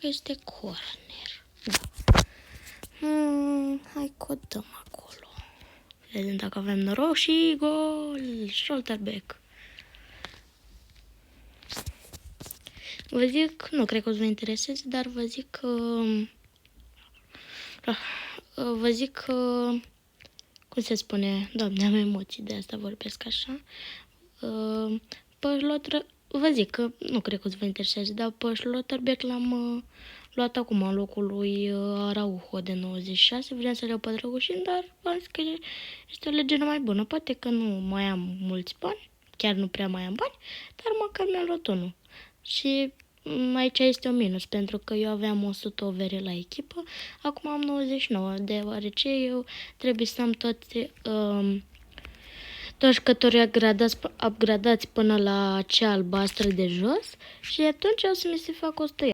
că este corner. Da. Hai că o dăm acolo. Vedem dacă avem noroc și gol. Schlotterbeck. Vă zic, nu cred că o să vă intereseze, dar vă zic că... cum se spune? Doamne, am emoții, de asta vorbesc așa. Vă zic că nu cred că o să vă intereseze, dar pe Schlotterbeck l-am luat acum în locul lui Araujo de 96. Vreau să le iau pe Drăgușin, dar v-am zis că este o legendă mai bună. Poate că nu mai am mulți bani, chiar nu prea mai am bani, dar măcar mi-am luat unul. Și aici este un minus, pentru că eu aveam 100 overe la echipă, acum am 99, deoarece eu trebuie să am toți jucătorii upgradați până la cea albastră de jos și atunci o să mi se facă 100.